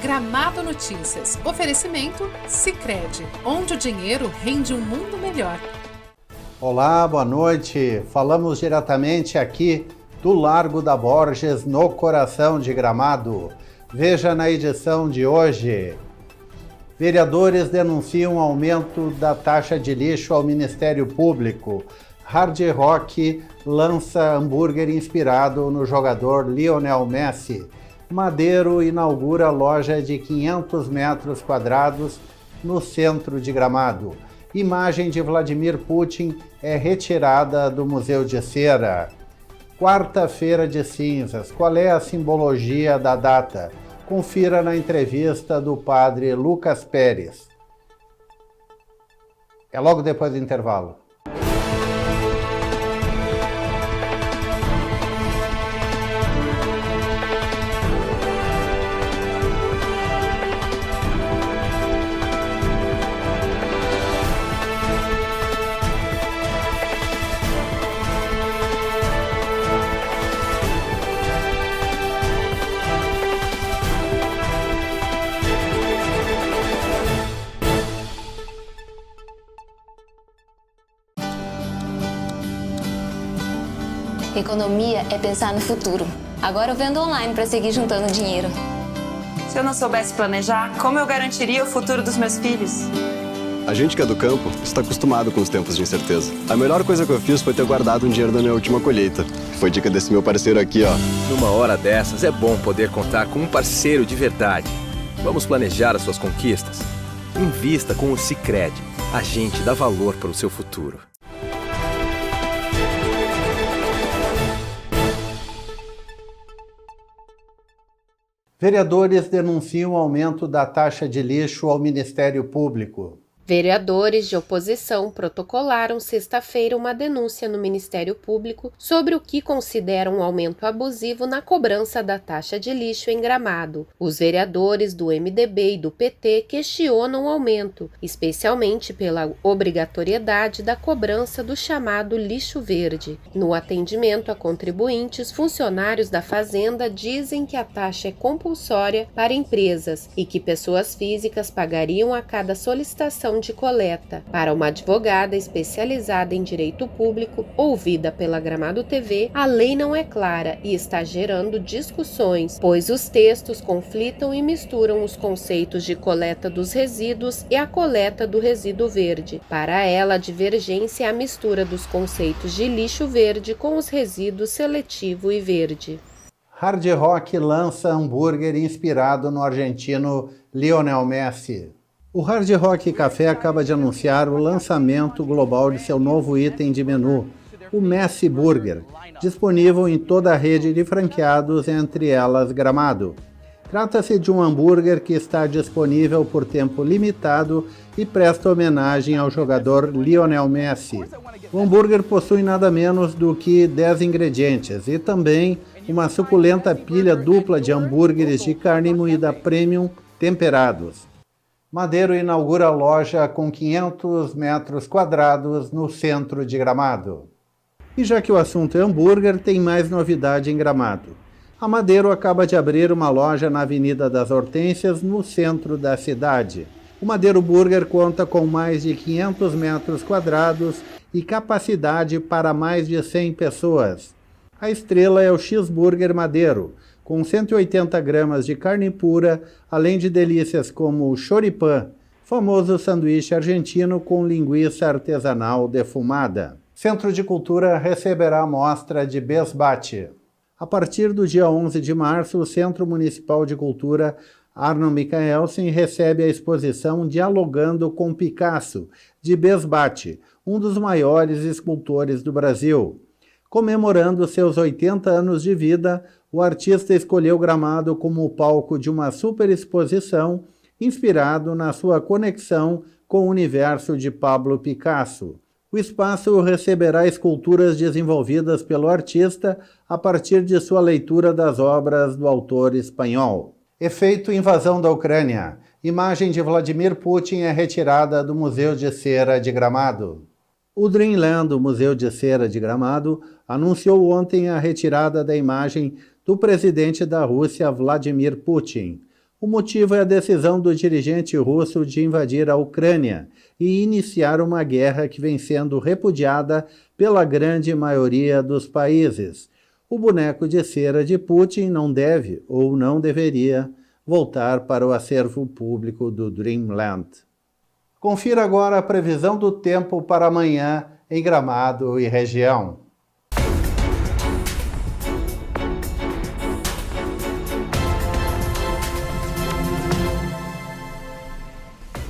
Gramado Notícias. Oferecimento Sicredi, onde o dinheiro rende um mundo melhor. Olá, boa noite. Falamos diretamente aqui do Largo da Borges, no coração de Gramado. Veja na edição de hoje. Vereadores denunciam aumento da taxa de lixo ao Ministério Público. Hard Rock lança hambúrguer inspirado no jogador Lionel Messi. Madeiro inaugura loja de 500 metros quadrados no centro de Gramado. Imagem de Vladimir Putin é retirada do Museu de Cera. Quarta-feira de cinzas. Qual é a simbologia da data? Confira na entrevista do padre Lucas Pérez. É logo depois do intervalo. Economia é pensar no futuro. Agora eu vendo online para seguir juntando dinheiro. Se eu não soubesse planejar, como eu garantiria o futuro dos meus filhos? A gente que é do campo está acostumado com os tempos de incerteza. A melhor coisa que eu fiz foi ter guardado um dinheiro da minha última colheita. Foi dica desse meu parceiro aqui, ó. Numa hora dessas é bom poder contar com um parceiro de verdade. Vamos planejar as suas conquistas? Invista com o Sicredi. A gente dá valor para o seu futuro. Vereadores denunciam o aumento da taxa de lixo ao Ministério Público. Vereadores de oposição protocolaram sexta-feira uma denúncia no Ministério Público sobre o que consideram um aumento abusivo na cobrança da taxa de lixo em Gramado. Os vereadores do MDB e do PT questionam o aumento, especialmente pela obrigatoriedade da cobrança do chamado lixo verde. No atendimento a contribuintes, funcionários da Fazenda dizem que a taxa é compulsória para empresas e que pessoas físicas pagariam a cada solicitação de coleta. Para uma advogada especializada em direito público, ouvida pela Gramado TV, a lei não é clara e está gerando discussões, pois os textos conflitam e misturam os conceitos de coleta dos resíduos e a coleta do resíduo verde. Para ela, a divergência é a mistura dos conceitos de lixo verde com os resíduos seletivo e verde. Hard Rock lança hambúrguer inspirado no argentino Lionel Messi. O Hard Rock Café acaba de anunciar o lançamento global de seu novo item de menu, o Messi Burger, disponível em toda a rede de franqueados, entre elas Gramado. Trata-se de um hambúrguer que está disponível por tempo limitado e presta homenagem ao jogador Lionel Messi. O hambúrguer possui nada menos do que 10 ingredientes e também uma suculenta pilha dupla de hambúrgueres de carne moída premium temperados. Madeiro inaugura loja com 500 metros quadrados no centro de Gramado. E já que o assunto é hambúrguer, tem mais novidade em Gramado. A Madeiro acaba de abrir uma loja na Avenida das Hortênsias, no centro da cidade. O Madeiro Burger conta com mais de 500 metros quadrados e capacidade para mais de 100 pessoas. A estrela é o X-Burger Madeiro, com 180 gramas de carne pura, além de delícias como o choripã, famoso sanduíche argentino com linguiça artesanal defumada. Centro de Cultura receberá a mostra de Besbate. A partir do dia 11 de março, o Centro Municipal de Cultura Arno Michaelsen recebe a exposição Dialogando com Picasso, de Besbate, um dos maiores escultores do Brasil. Comemorando seus 80 anos de vida, o artista escolheu Gramado como o palco de uma super exposição inspirado na sua conexão com o universo de Pablo Picasso. O espaço receberá esculturas desenvolvidas pelo artista a partir de sua leitura das obras do autor espanhol. Efeito invasão da Ucrânia. Imagem de Vladimir Putin é retirada do Museu de Cera de Gramado. O Dreamland, o Museu de Cera de Gramado, anunciou ontem a retirada da imagem do presidente da Rússia, Vladimir Putin. O motivo é a decisão do dirigente russo de invadir a Ucrânia e iniciar uma guerra que vem sendo repudiada pela grande maioria dos países. O boneco de cera de Putin não deve ou não deveria voltar para o acervo público do Dreamland. Confira agora a previsão do tempo para amanhã em Gramado e região.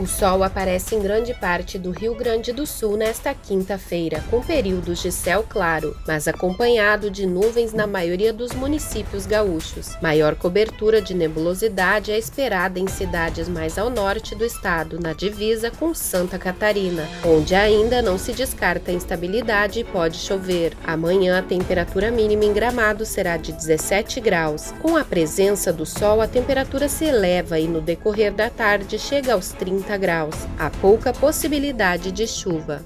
O sol aparece em grande parte do Rio Grande do Sul nesta quinta-feira, com períodos de céu claro, mas acompanhado de nuvens na maioria dos municípios gaúchos. Maior cobertura de nebulosidade é esperada em cidades mais ao norte do estado, na divisa com Santa Catarina, onde ainda não se descarta a instabilidade e pode chover. Amanhã, a temperatura mínima em Gramado será de 17 graus. Com a presença do sol, a temperatura se eleva e no decorrer da tarde chega aos 30 graus. Há pouca possibilidade de chuva.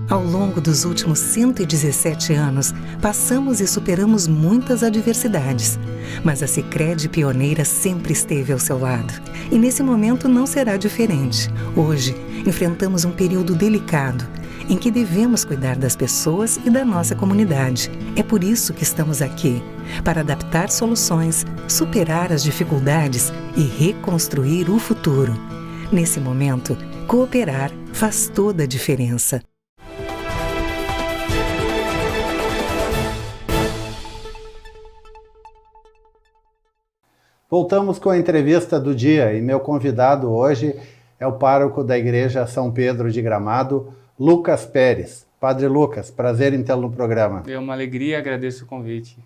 Ao longo dos últimos 117 anos, passamos e superamos muitas adversidades. Mas a Sicredi Pioneira sempre esteve ao seu lado. E nesse momento não será diferente. Hoje, enfrentamos um período delicado, em que devemos cuidar das pessoas e da nossa comunidade. É por isso que estamos aqui, para adaptar soluções, superar as dificuldades e reconstruir o futuro. Nesse momento, cooperar faz toda a diferença. Voltamos com a entrevista do dia e meu convidado hoje é o pároco da Igreja São Pedro de Gramado, Lucas Pérez. Padre Lucas, prazer em tê-lo no programa. É uma alegria, agradeço o convite.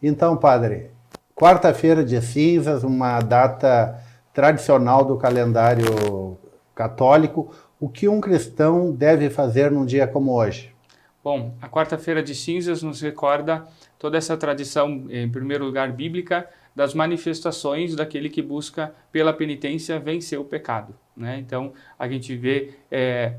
Então, padre, quarta-feira de cinzas, uma data tradicional do calendário católico. O que um cristão deve fazer num dia como hoje? Bom, a quarta-feira de cinzas nos recorda toda essa tradição, em primeiro lugar, bíblica, das manifestações daquele que busca, pela penitência, vencer o pecado, né? Então, a gente vê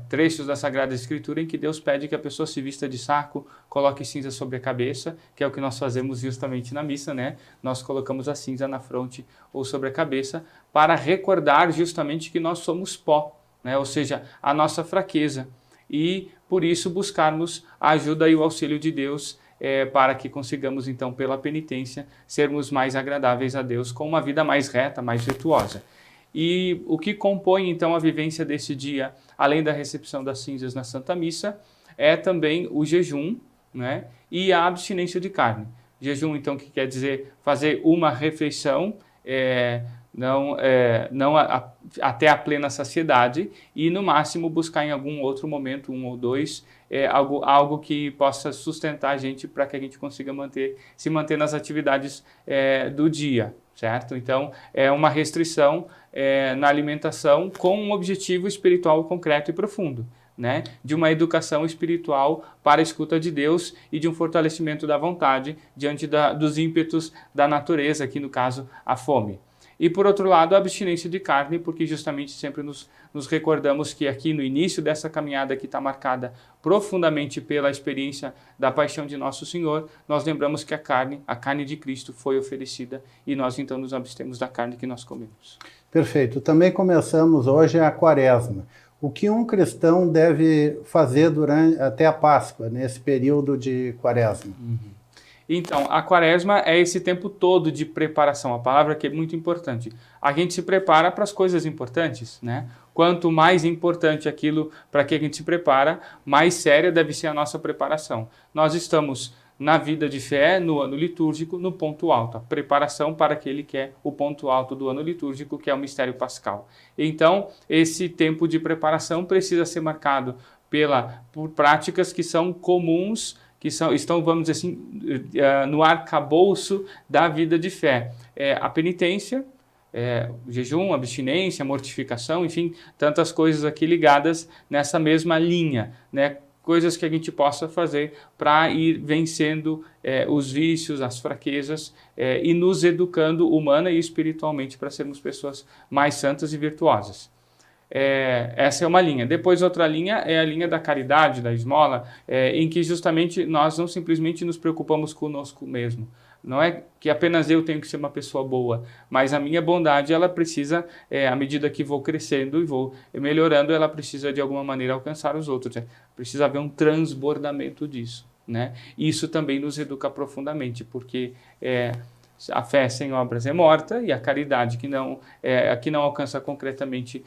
trechos da Sagrada Escritura em que Deus pede que a pessoa se vista de saco, coloque cinza sobre a cabeça, que é o que nós fazemos justamente na missa, né? Nós colocamos a cinza na fronte ou sobre a cabeça para recordar justamente que nós somos pó, né? Ou seja, a nossa fraqueza. E, por isso, buscarmos a ajuda e o auxílio de Deus para que consigamos, então, pela penitência, sermos mais agradáveis a Deus, com uma vida mais reta, mais virtuosa. E o que compõe, então, a vivência desse dia, além da recepção das cinzas na Santa Missa, é também o jejum, né, e a abstinência de carne. Jejum, então, que quer dizer fazer uma refeição, até a plena saciedade, e no máximo buscar em algum outro momento, um ou dois, algo que possa sustentar a gente para que a gente consiga se manter nas atividades do dia, certo? Então, é uma restrição na alimentação com um objetivo espiritual concreto e profundo, né? De uma educação espiritual para a escuta de Deus e de um fortalecimento da vontade diante dos ímpetos da natureza, aqui no caso a fome. E, por outro lado, a abstinência de carne, porque justamente sempre nos recordamos que aqui no início dessa caminhada que está marcada profundamente pela experiência da paixão de Nosso Senhor, nós lembramos que a carne de Cristo foi oferecida e nós então nos abstemos da carne que nós comemos. Perfeito. Também começamos hoje a Quaresma. O que um cristão deve fazer até a Páscoa, nesse período de Quaresma? Então, a Quaresma é esse tempo todo de preparação, a palavra que é muito importante. A gente se prepara para as coisas importantes, né? Quanto mais importante aquilo para que a gente se prepara, mais séria deve ser a nossa preparação. Nós estamos na vida de fé, no ano litúrgico, no ponto alto, a preparação para aquele que é o ponto alto do ano litúrgico, que é o mistério pascal. Então, esse tempo de preparação precisa ser marcado por práticas que são comuns, que estão, vamos dizer assim, no arcabouço da vida de fé. A penitência, o jejum, abstinência, mortificação, enfim, tantas coisas aqui ligadas nessa mesma linha, né? Coisas que a gente possa fazer para ir vencendo os vícios, as fraquezas e nos educando humana e espiritualmente para sermos pessoas mais santas e virtuosas. Essa é uma linha. Depois outra linha é a linha da caridade, da esmola, em que justamente nós não simplesmente nos preocupamos conosco mesmo. Não é que apenas eu tenho que ser uma pessoa boa, mas a minha bondade, ela precisa, à medida que vou crescendo e vou melhorando, ela precisa de alguma maneira alcançar os outros. Precisa haver um transbordamento disso, né? Isso também nos educa profundamente, porque a fé sem obras é morta, e a caridade que não alcança concretamente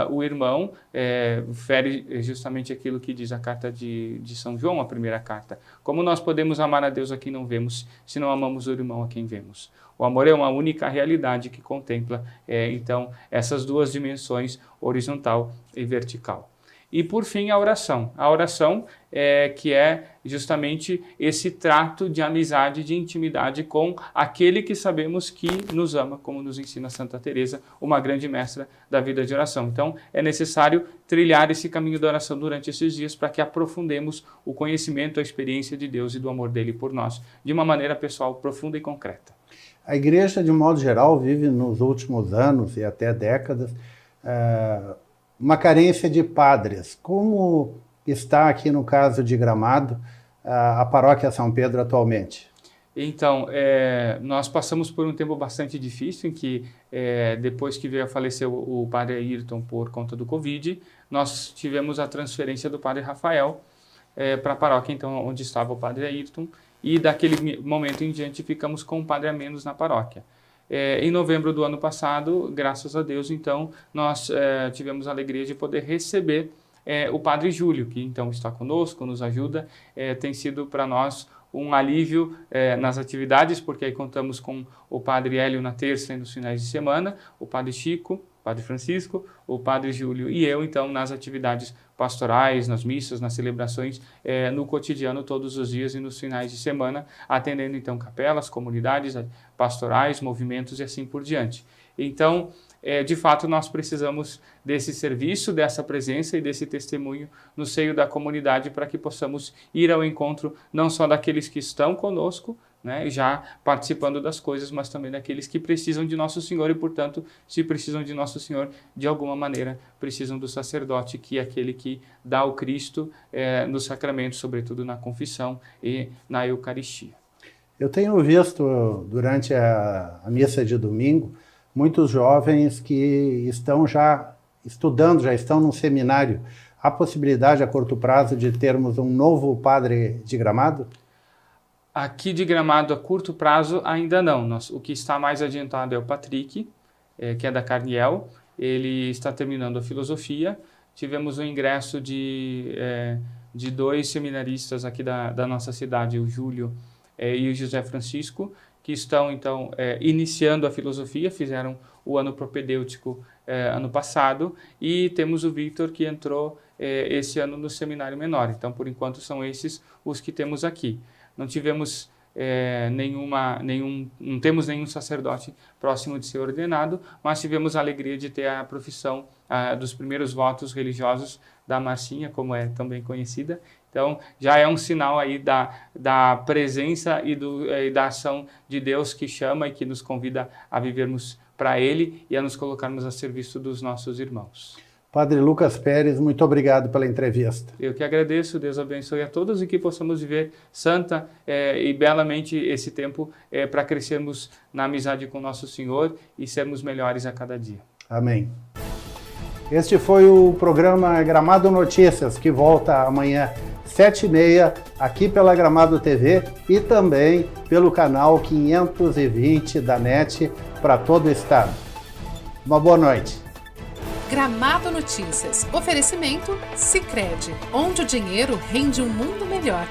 o irmão, fere justamente aquilo que diz a carta de São João, a primeira carta. Como nós podemos amar a Deus a quem não vemos, se não amamos o irmão a quem vemos? O amor é uma única realidade que contempla, então, essas duas dimensões, horizontal e vertical. E, por fim, a oração. A oração que é justamente esse trato de amizade, de intimidade com aquele que sabemos que nos ama, como nos ensina Santa Teresa, uma grande mestra da vida de oração. Então, é necessário trilhar esse caminho da oração durante esses dias para que aprofundemos o conhecimento, a experiência de Deus e do amor dele por nós, de uma maneira pessoal, profunda e concreta. A Igreja, de modo geral, vive nos últimos anos e até décadas uma carência de padres. Como está aqui no caso de Gramado a paróquia São Pedro atualmente? Então, nós passamos por um tempo bastante difícil, em que depois que veio a falecer o padre Ayrton por conta do Covid, nós tivemos a transferência do padre Rafael para a paróquia, então, onde estava o padre Ayrton, e daquele momento em diante ficamos com um padre a menos na paróquia. Em novembro do ano passado, graças a Deus, então, nós tivemos a alegria de poder receber o padre Júlio, que então está conosco, nos ajuda, tem sido para nós um alívio nas atividades, porque aí contamos com o padre Hélio na terça e nos finais de semana, o padre Chico, o padre Francisco, o padre Júlio e eu, então, nas atividades pastorais, nas missas, nas celebrações, no cotidiano, todos os dias e nos finais de semana, atendendo, então, capelas, comunidades pastorais, movimentos e assim por diante. Então, de fato, nós precisamos desse serviço, dessa presença e desse testemunho no seio da comunidade para que possamos ir ao encontro não só daqueles que estão conosco, né, já participando das coisas, mas também daqueles que precisam de Nosso Senhor e, portanto, se precisam de Nosso Senhor, de alguma maneira, precisam do sacerdote, que é aquele que dá o Cristo nos sacramentos, sobretudo na confissão e na Eucaristia. Eu tenho visto, durante a missa de domingo, muitos jovens que estão já estudando, já estão num seminário. Há possibilidade a curto prazo de termos um novo padre de Gramado? Aqui de Gramado, a curto prazo, ainda não. O que está mais adiantado é o Patrick, que é da Carniel. Ele está terminando a filosofia. Tivemos o ingresso de 2 seminaristas aqui da nossa cidade, o Júlio e o José Francisco, que estão, então, iniciando a filosofia, fizeram o ano propedêutico ano passado, e temos o Victor, que entrou esse ano no seminário menor. Então, por enquanto, são esses os que temos aqui. Não tivemos não temos nenhum sacerdote próximo de ser ordenado, mas tivemos a alegria de ter a profissão dos primeiros votos religiosos da Marcinha, como é também conhecida. Então, já é um sinal aí da presença e da ação de Deus, que chama e que nos convida a vivermos para Ele e a nos colocarmos a serviço dos nossos irmãos. Padre Lucas Pérez, muito obrigado pela entrevista. Eu que agradeço, Deus abençoe a todos e que possamos viver santa e belamente esse tempo para crescermos na amizade com Nosso Senhor e sermos melhores a cada dia. Amém. Este foi o programa Gramado Notícias, que volta amanhã, 7h30, aqui pela Gramado TV e também pelo canal 520 da NET para todo o estado. Uma boa noite. Gramado Notícias. Oferecimento Sicredi, onde o dinheiro rende um mundo melhor.